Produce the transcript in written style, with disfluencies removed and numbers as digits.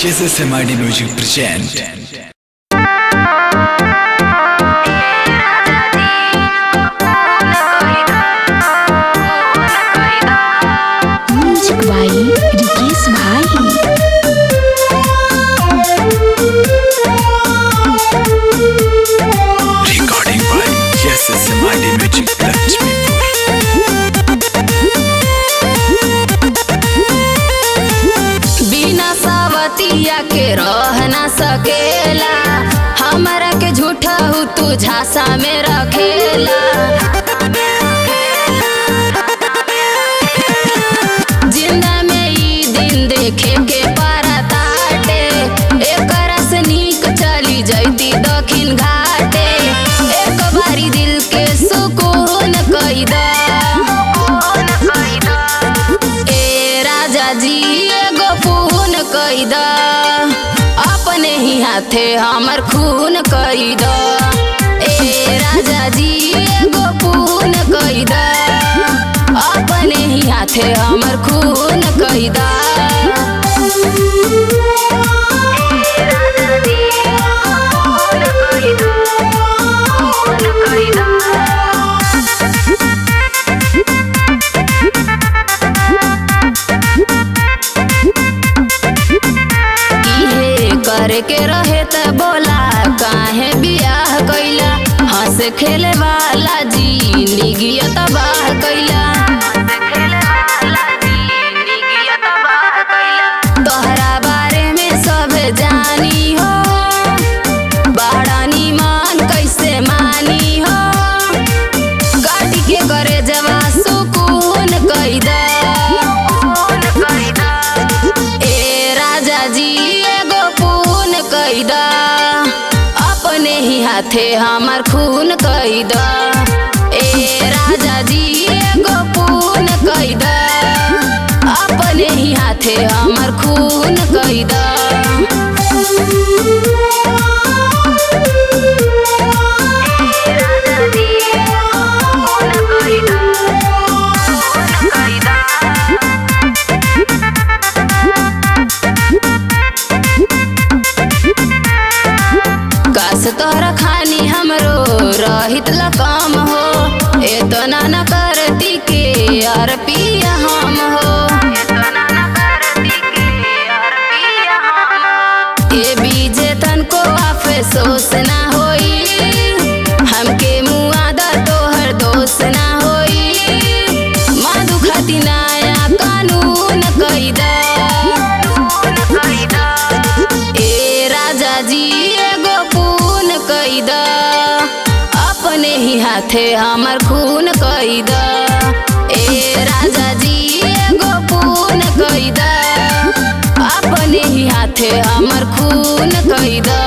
SSMID Music present. Music भाई रिकेश भाई। Recording by SSMID Music Lakshmipur. बिना सावतिया के रह ना सकेला, हमरा के झूठा हूँ तू झांसा में रखेला। जिंदा में ई दिन देखे के परताटे, एकरा से नीक चली जैती दक्षिण घाटे। एक बारी दिल के सुकून कई दा, ए राजा जी एगो फोन कई दा, अपने ही हाथे हमर खून कई दा। ए राजा जी एगो फोन कई दा, अपने ही हाथे हमर खून कई दा। करे के रहे त बोला काहे बियाह कैला, हंस खेले वाला जिंदगी तबाह कैला। तोहरा बारे में सब जानी हो, बड़ा निमान कैसे मानी हो, गाड़ी के करे जवा सुकून कैदा। ए राजा जी एगो फोन कैदा, अपने ही हाथे हमर खून कैदा। ए राजा जी एगो फोन कैदा, अपने ही हाथे हमर खून कैदा। काश तोहरा खानी हमरो रहित लकम हो, एतना न करती के यार पिया हम हो। ए बीजे तन को अफसोस ना होई, हमके मुआदा तोहर दोष ना होई। मधु खाती नया कानून कैदा। ए राजा जी एगो फोन कैदा, अपने ही हाथे हमर खून कैदा। ए राजा जी एगो फोन कैदा, अपने ही हाथे हमर खून कैदा।